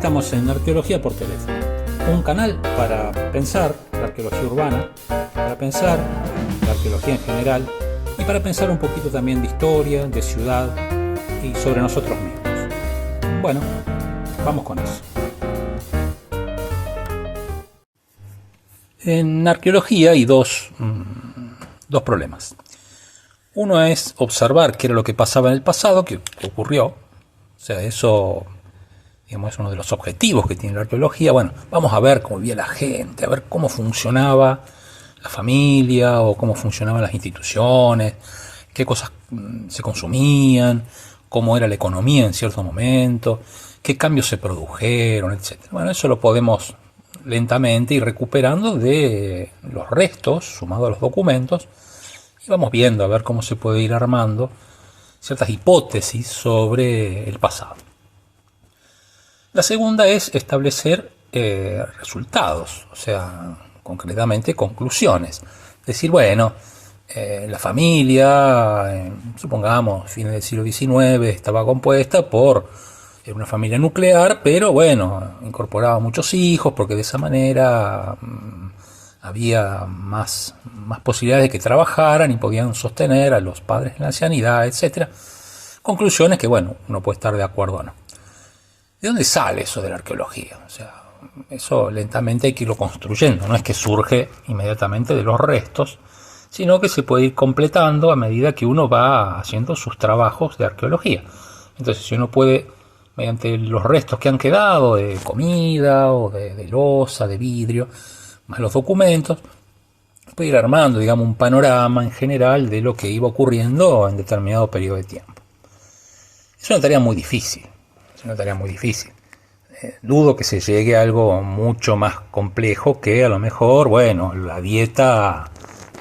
Estamos en Arqueología por Teléfono, un canal para pensar la arqueología urbana, para pensar la arqueología en general y para pensar un poquito también de historia, de ciudad y sobre nosotros mismos. Bueno, vamos con eso. En arqueología hay dos problemas. Uno es observar qué era lo que pasaba en el pasado, qué ocurrió. O sea, eso, digamos, es uno de los objetivos que tiene la arqueología. Bueno, vamos a ver cómo vivía la gente, a ver cómo funcionaba la familia o cómo funcionaban las instituciones, qué cosas se consumían, cómo era la economía en cierto momento, qué cambios se produjeron, etc. Bueno, eso lo podemos lentamente ir recuperando de los restos, sumado a los documentos, y vamos viendo a ver cómo se puede ir armando ciertas hipótesis sobre el pasado. La segunda es establecer resultados, o sea, concretamente conclusiones. Decir, bueno, la familia, supongamos, fines del siglo XIX, estaba compuesta por una familia nuclear, pero bueno, incorporaba muchos hijos porque de esa manera había más posibilidades de que trabajaran y podían sostener a los padres en la ancianidad, etc. Conclusiones que, bueno, uno puede estar de acuerdo o no. ¿De dónde sale eso de la arqueología? O sea, eso lentamente hay que irlo construyendo, no es que surge inmediatamente de los restos, sino que se puede ir completando a medida que uno va haciendo sus trabajos de arqueología. Entonces, si uno puede, mediante los restos que han quedado de comida o de loza, de vidrio, más los documentos, puede ir armando, digamos, un panorama en general de lo que iba ocurriendo en determinado periodo de tiempo. Es una tarea muy difícil. Dudo que se llegue a algo mucho más complejo que a lo mejor, bueno, la dieta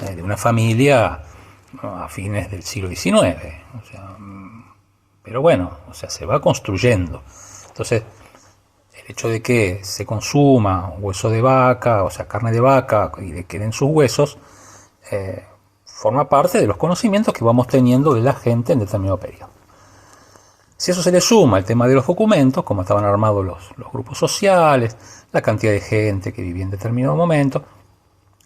de una familia a fines del siglo XIX. O sea, pero bueno, o sea, se va construyendo. Entonces, el hecho de que se consuma hueso de vaca, o sea, carne de vaca, y de que queden sus huesos, forma parte de los conocimientos que vamos teniendo de la gente en determinado periodo. Si eso se le suma el tema de los documentos, cómo estaban armados los grupos sociales, la cantidad de gente que vivía en determinado momento,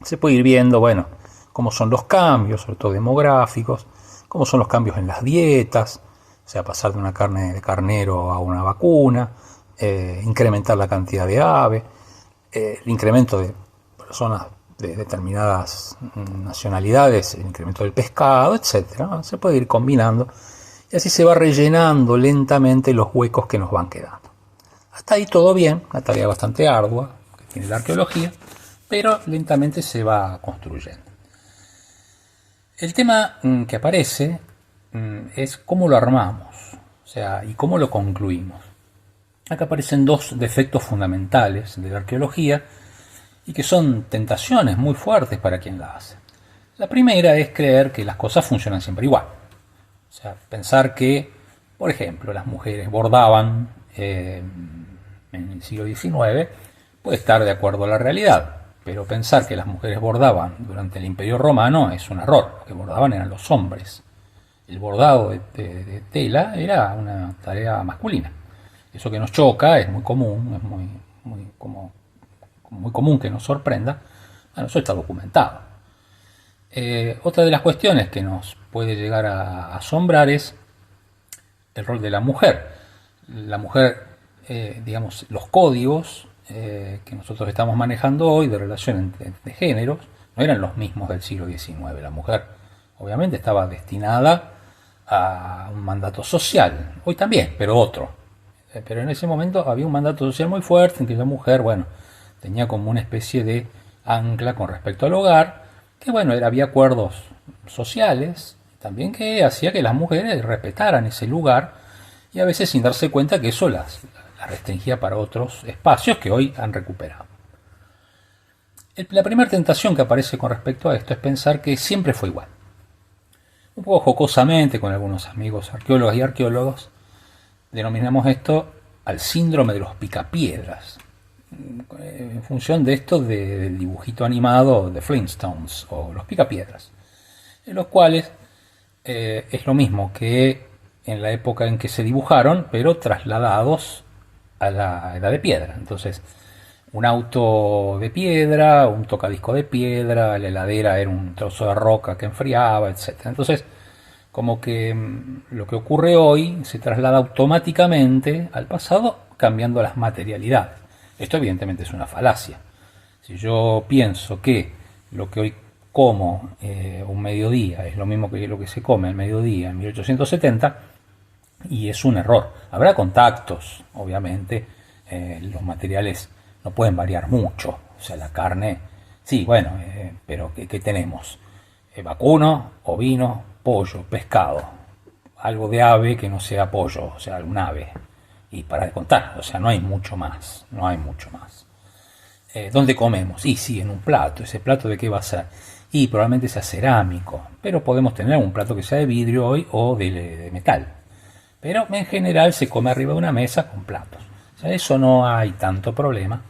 se puede ir viendo, bueno, cómo son los cambios, sobre todo demográficos, cómo son los cambios en las dietas, o sea, pasar de una carne de carnero a una vacuna, incrementar la cantidad de ave, el incremento de personas de determinadas nacionalidades, el incremento del pescado, etc. Se puede ir combinando y así se va rellenando lentamente los huecos que nos van quedando. Hasta ahí todo bien, una tarea bastante ardua que tiene la arqueología, pero lentamente se va construyendo. El tema que aparece es cómo lo armamos, o sea, y cómo lo concluimos. Acá aparecen dos defectos fundamentales de la arqueología y que son tentaciones muy fuertes para quien la hace. La primera es creer que las cosas funcionan siempre igual. O sea, pensar que, por ejemplo, las mujeres bordaban en el siglo XIX puede estar de acuerdo a la realidad, pero pensar que las mujeres bordaban durante el Imperio Romano es un error. Los que bordaban eran los hombres. El bordado de tela era una tarea masculina. Eso que nos choca es muy común, es muy común que nos sorprenda. Bueno, eso está documentado. Otra de las cuestiones que nos puede llegar a asombrar es el rol de la mujer. La mujer, digamos, los códigos que nosotros estamos manejando hoy de relación entre géneros no eran los mismos del siglo XIX. La mujer obviamente estaba destinada a un mandato social, hoy también, pero otro. Pero en ese momento había un mandato social muy fuerte en que la mujer, bueno, tenía como una especie de ancla con respecto al hogar, que bueno, había acuerdos sociales también que hacía que las mujeres respetaran ese lugar y a veces sin darse cuenta que eso las restringía para otros espacios que hoy han recuperado. La primera tentación que aparece con respecto a esto es pensar que siempre fue igual. Un poco jocosamente con algunos amigos arqueólogos y arqueólogos denominamos esto al síndrome de los picapiedras, en función de esto del dibujito animado de Flintstones o los picapiedras, en los cuales es lo mismo que en la época en que se dibujaron, pero trasladados a la edad de piedra. Entonces, un auto de piedra, un tocadisco de piedra, la heladera era un trozo de roca que enfriaba, etcétera. Entonces, como que lo que ocurre hoy se traslada automáticamente al pasado cambiando las materialidades. Esto evidentemente es una falacia. Si yo pienso que lo que hoy como un mediodía es lo mismo que lo que se come al mediodía en 1870, y es un error. Habrá contactos, obviamente, los materiales no pueden variar mucho. O sea, la carne, sí, bueno, pero ¿qué tenemos? Vacuno, ovino, pollo, pescado. Algo de ave que no sea pollo, o sea, algún ave. Y para de contar, o sea, no hay mucho más, no hay mucho más. ¿Dónde comemos? Y sí, en un plato. ¿Ese plato de qué va a ser? Y probablemente sea cerámico, pero podemos tener un plato que sea de vidrio hoy o de metal. Pero en general se come arriba de una mesa con platos. O sea, eso no hay tanto problema,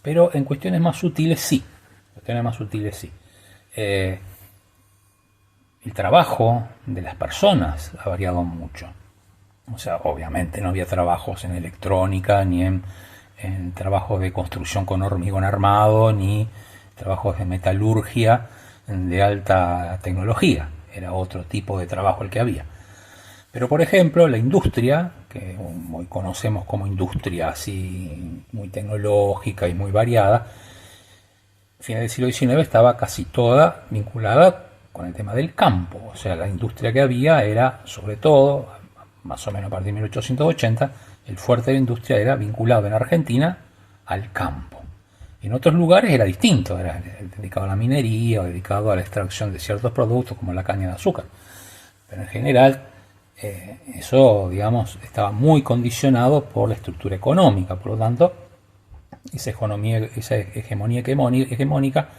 pero en cuestiones más sutiles sí. Cuestiones más sutiles sí. El trabajo de las personas ha variado mucho. O sea, obviamente no había trabajos en electrónica, ni en trabajos de construcción con hormigón armado, ni trabajos de metalurgia de alta tecnología. Era otro tipo de trabajo el que había. Pero por ejemplo, la industria, que hoy conocemos como industria así muy tecnológica y muy variada, a finales del siglo XIX estaba casi toda vinculada con el tema del campo. O sea, la industria que había era, sobre todo, más o menos a partir de 1880, el fuerte de la industria era vinculado en Argentina al campo. En otros lugares era distinto, era dedicado a la minería o dedicado a la extracción de ciertos productos como la caña de azúcar. Pero en general eso, digamos, estaba muy condicionado por la estructura económica. Por lo tanto, esa hegemonía hegemónica,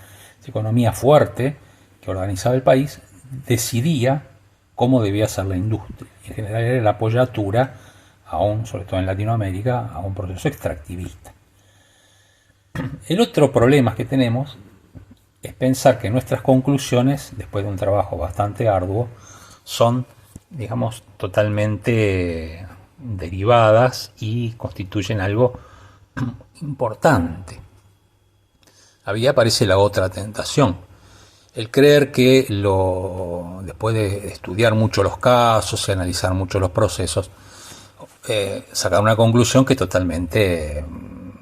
esa economía fuerte que organizaba el país, decidía cómo debía ser la industria. Y en general era la apoyatura, aún, sobre todo en Latinoamérica, a un proceso extractivista. El otro problema que tenemos es pensar que nuestras conclusiones, después de un trabajo bastante arduo, son, digamos, totalmente derivadas y constituyen algo importante. Ahí aparece la otra tentación, el creer que después de estudiar mucho los casos y analizar mucho los procesos, sacar una conclusión que es totalmente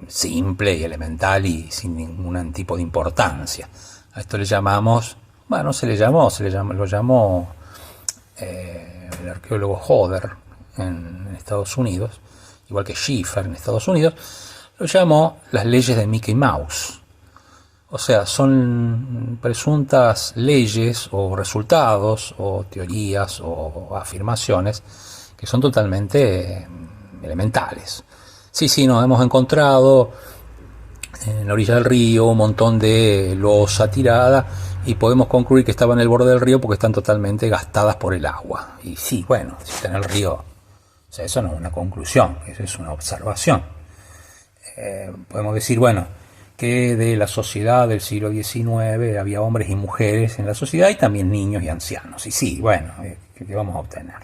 simple y elemental y sin ningún tipo de importancia. A esto le llamamos, bueno, lo llamó el arqueólogo Hodder en Estados Unidos, igual que Schiffer en Estados Unidos, lo llamó las leyes de Mickey Mouse. O sea, son presuntas leyes o resultados o teorías o afirmaciones que son totalmente elementales. Sí, nos hemos encontrado en la orilla del río un montón de losa tirada y podemos concluir que estaban en el borde del río porque están totalmente gastadas por el agua. Y sí, bueno, si está en el río, o sea, eso no es una conclusión, eso es una observación. Podemos decir, bueno, que de la sociedad del siglo XIX había hombres y mujeres en la sociedad y también niños y ancianos. Y sí, bueno, ¿qué vamos a obtener?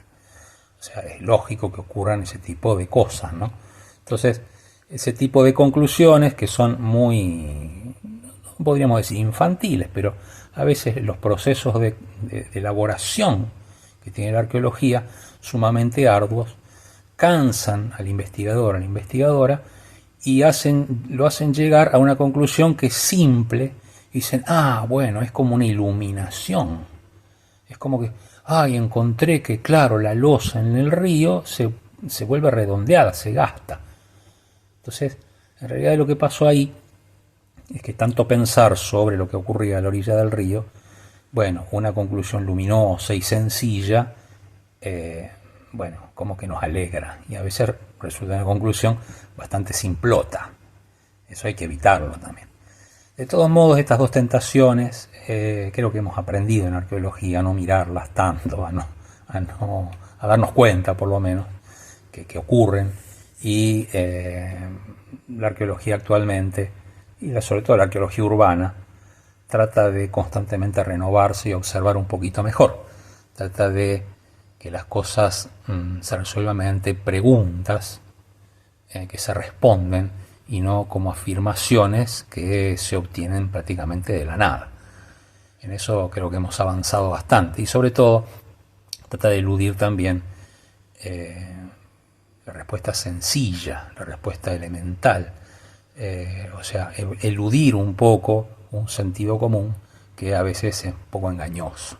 O sea, es lógico que ocurran ese tipo de cosas, ¿no? Entonces, ese tipo de conclusiones que son muy, no podríamos decir infantiles, pero a veces los procesos de elaboración que tiene la arqueología, sumamente arduos, cansan al investigador, a la investigadora, y lo hacen llegar a una conclusión que es simple, y dicen, bueno, es como una iluminación. Es como que, encontré que, claro, la losa en el río se vuelve redondeada, se gasta. Entonces, en realidad lo que pasó ahí es que tanto pensar sobre lo que ocurría a la orilla del río, bueno, una conclusión luminosa y sencilla, como que nos alegra, y a veces resulta una conclusión bastante simplota. Eso hay que evitarlo también. De todos modos, estas dos tentaciones creo que hemos aprendido en arqueología a no mirarlas tanto, a darnos cuenta por lo menos que ocurren, y la arqueología actualmente, y sobre todo la arqueología urbana, trata de constantemente renovarse y observar un poquito mejor. Trata de que las cosas se resuelvan mediante preguntas que se responden y no como afirmaciones que se obtienen prácticamente de la nada. En eso creo que hemos avanzado bastante y sobre todo trata de eludir también la respuesta sencilla, la respuesta elemental, o sea, eludir un poco un sentido común que a veces es un poco engañoso.